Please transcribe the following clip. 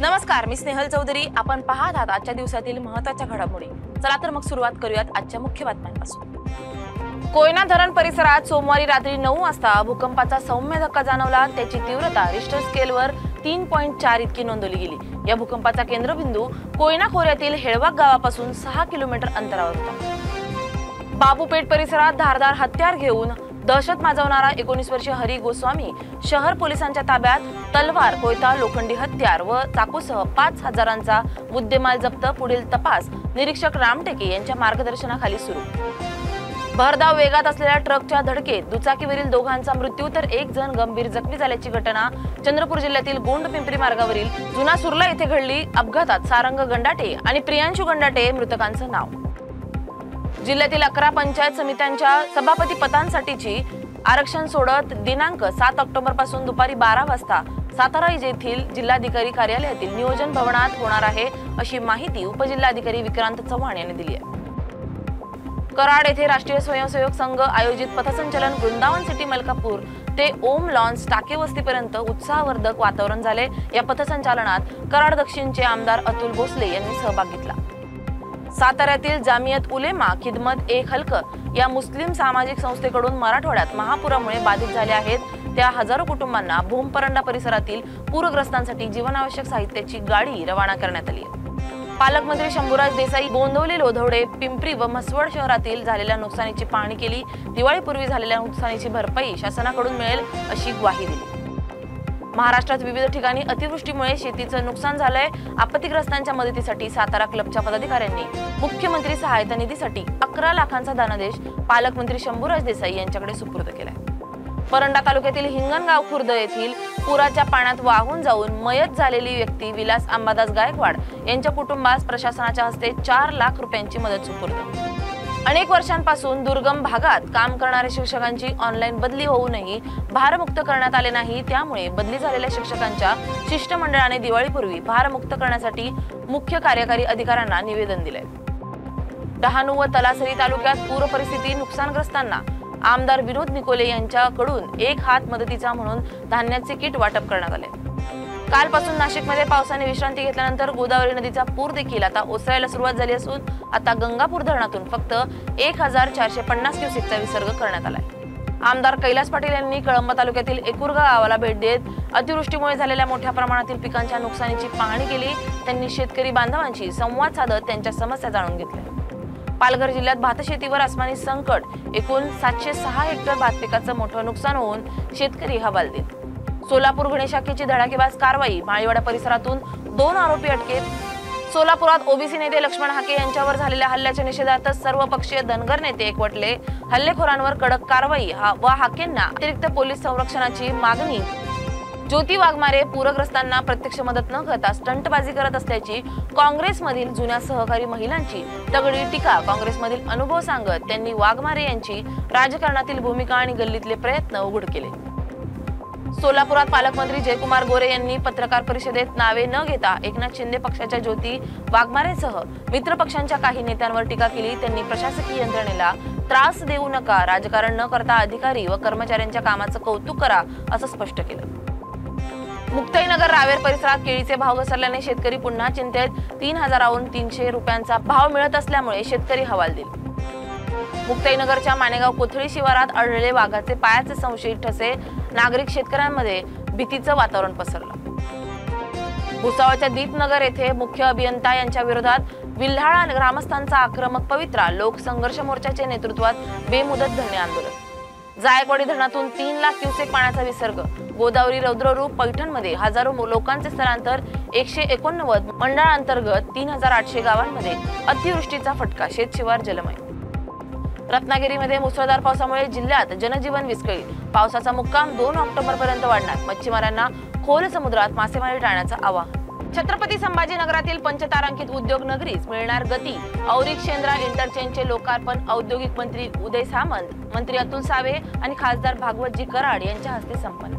नमस्कार, मी स्नेहल चौधरी. आपण पाहत आहात आजच्या दिवसातील महत्त्वाच्या घडामोडी. चला तर मग सुरुवात करूयात आजच्या मुख्य बातम्यांपासून. कोयना धरण परिसरात सोमवारी रात्री 9 वाजता भूकंपाचा सौम्य धक्का जाणवला. त्याची तीव्रता रिश्टर स्केलवर 3.4 इतकी नोंदवली गेली. या भूकंपाचा केंद्रबिंदू कोयना खोऱ्यातील हेळवाक गावापासून 6 किलोमीटर अंतरावर होता. बाबूपेठ परिसरात धारदार हत्यार घेऊन दहशत माजवणारा 19 वर्षीय हरी गोस्वामी शहर पोलिसांच्या ताब्यात. तलवार, कोयता, लोखंडी हत्यार व चाकूसह 5,000चा मुद्देमाल जप्त. पुढील तपास निरीक्षक रामटेके यांच्या मार्गदर्शनाखाली सुरू. भरधाव वेगात असलेल्या ट्रकच्या धडकेत दुचाकीवरील दोघांचा मृत्यू तर एक जण गंभीर जखमी झाल्याची घटना चंद्रपूर जिल्ह्यातील गोंड पिंपरी मार्गावरील जुना सुर्ला येथे घडली. अपघातात सारंग गंडाटे आणि प्रियांशु गंडाटे मृतकांचं नाव. जिल्ह्यातील 11 पंचायत समित्यांच्या सभापती पदांसाठीची आरक्षण सोडत दिनांक 7 ऑक्टोबर पासून दुपारी 12 वाजता सातारा येथील जिल्हाधिकारी कार्यालयातील नियोजन भवनात होणार आहे, अशी माहिती उपजिल्हाधिकारी विक्रांत चव्हाण यांनी दिली आहे. कराड येथे राष्ट्रीय स्वयंसेवक संघ आयोजित पथसंचलन वृंदावन सिटी मलकापूर ते ओम लॉन्स टाके वस्तीपर्यंत उत्साहवर्धक वातावरण झाले. या पथसंचलनात कराड दक्षिणचे आमदार अतुल भोसले यांनी सहभाग घेतला. साताऱ्यातील जामियत उलेमा खिदमत ए खल्क या मुस्लिम सामाजिक संस्थेकडून मराठवाड्यात महापुरामुळे बाधित झाले आहेत त्या हजारो कुटुंबांना भूमपरंडा परिसरातील पूरग्रस्तांसाठी जीवनावश्यक साहित्याची गाडी रवाना करण्यात आली आहे. पालकमंत्री शंभूराज देसाई गोंदवली, लोधवडे, पिंपरी व म्हसवड शहरातील झालेल्या नुकसानीची पाहणी केली. दिवाळीपूर्वी झालेल्या नुकसानीची भरपाई शासनाकडून मिळेल अशी ग्वाही दिली. महाराष्ट्रात विविध ठिकाणी अतिवृष्टीमुळे शेतीचं नुकसान झालंय. आपत्तीग्रस्तांच्या मदतीसाठी सातारा क्लबच्या पदाधिकाऱ्यांनी मुख्यमंत्री सहायता निधीसाठी 11 लाखांचा धनादेश पालकमंत्री शंभूराज देसाई यांच्याकडे सुपूर्द केलाय. परंडा तालुक्यातील हिंगणगाव खुर्द येथील पुराच्या पाण्यात वाहून जाऊन मयत झालेली व्यक्ती विलास अंबादास गायकवाड यांच्या कुटुंबास प्रशासनाच्या हस्ते 4 लाख रुपयांची मदत सुपूर्द. अनेक वर्षांपासून दुर्गम भागात काम करणाऱ्या शिक्षकांची ऑनलाईन बदली होऊनही भारमुक्त करण्यात आले नाही. त्यामुळे बदली झालेल्या शिक्षकांच्या शिष्टमंडळाने दिवाळीपूर्वी भारमुक्त करण्यासाठी मुख्य कार्यकारी अधिकाऱ्यांना निवेदन दिले. डहाणू व तलासरी तालुक्यात पूर परिस्थिती नुकसानग्रस्तांना आमदार विनोद निकोले यांच्याकडून एक हात मदतीचा म्हणून धान्याचे किट वाटप करण्यात आले. कालपासून नाशिकमध्ये पावसाने विश्रांती घेतल्यानंतर गोदावरी नदीचा पूर देखील आता ओसरायला सुरुवात झाली असून आता गंगापूर धरणातून फक्त 1450 क्युसेकचा विसर्ग करण्यात आलाय. आमदार कैलास पाटील यांनी कळंब तालुक्यातील एकुरगा गावाला भेट देत अतिवृष्टीमुळे झालेल्या मोठ्या प्रमाणातील पिकांच्या नुकसानीची पाहणी केली. त्यांनी शेतकरी बांधवांशी संवाद साधत त्यांच्या समस्या जाणून घेतल्या. पालघर जिल्ह्यात भातशेतीवर अस्मानी संकट. एकूण 706 हेक्टर भात पिकाचं मोठं नुकसान होऊन शेतकरी हवालदिल. सोलापूर गुन्हे शाखेची धडाकेबाज कारवाई. माळीवाडा परिसरातून 2 आरोपी अटकेत. सोलापुरात ओबीसी नेते लक्ष्मण हाके यांच्यावर झालेल्या हल्ल्याच्या निषेधार्थ सर्वपक्षीय धनगर नेते एकवटले. हल्लेखोरांवर कडक कारवाई व हाकेंना अतिरिक्त पोलीस संरक्षणाची मागणी. ज्योती वाघमारे पूरग्रस्तांना प्रत्यक्ष मदत न करता स्टंटबाजी करत असल्याची काँग्रेसमधील जुन्या सहकारी महिलांची तगडी टीका. काँग्रेसमधील अनुभव सांगत त्यांनी वाघमारे यांची राजकारणातील भूमिका आणि गल्लीतले प्रयत्न उघड केले. सोलापुरात पालकमंत्री जयकुमार गोरे यांनी पत्रकार परिषदेत नावे न घेता एकनाथ शिंदे पक्षाच्या ज्योती वाघमारेसह मित्र पक्षांच्या काही नेत्यांवर टीका केली. त्यांनी प्रशासकीय यंत्रणेला त्रास देऊ नका, राजकारण न करता अधिकारी व कर्मचाऱ्यांच्या कामाचं कौतुक करा, असं स्पष्ट केलं. मुक्ताईनगर रावेर परिसरात केळीचे भाव घसरल्याने शेतकरी पुन्हा चिंतेत. 3000वरून 300 रुपयांचा भाव मिळत असल्यामुळे शेतकरी हवालदिल. मुक्ताईनगरच्या मानेगाव कोथळी शिवारात आढळले वाघाचे पायाचे संशयित ठसे. नागरिक शेतकऱ्यांमध्ये भीतीचं वातावरण पसरलं. भुसावळच्या दीपनगर येथे मुख्य अभियंता यांच्या विरोधात विल्हाळा ग्रामस्थांचा आक्रमक पवित्रा. लोक संघर्ष मोर्चाच्या नेतृत्वात बेमुदत धरणे आंदोलन. जायकवाडी धरणातून 3 लाख क्युसेक पाण्याचा विसर्ग. गोदावरी रौद्ररूप. पैठणमध्ये हजारो लोकांचे स्थलांतर. 189 मंडळांतर्गत 3800 गावांमध्ये अतिवृष्टीचा फटका. शेतशिवार जलमय. रत्नागिरीमध्ये मुसळधार पावसामुळे जिल्ह्यात जनजीवन विस्कळीत. पावसाचा मुक्काम 2 ऑक्टोबर पर्यंत वाढणार. मच्छीमारांना खोल समुद्रात मासेमारी टाळण्याचं आवाहन. छत्रपती संभाजीनगरातील पंचतारांकित उद्योग नगरीस मिळणार गती. औरिक शेंद्रा इंटरचेंजचे लोकार्पण औद्योगिक मंत्री उदय सामंत, मंत्री अतुल सावे आणि खासदार भागवतजी कराड यांच्या हस्ते संपन्न.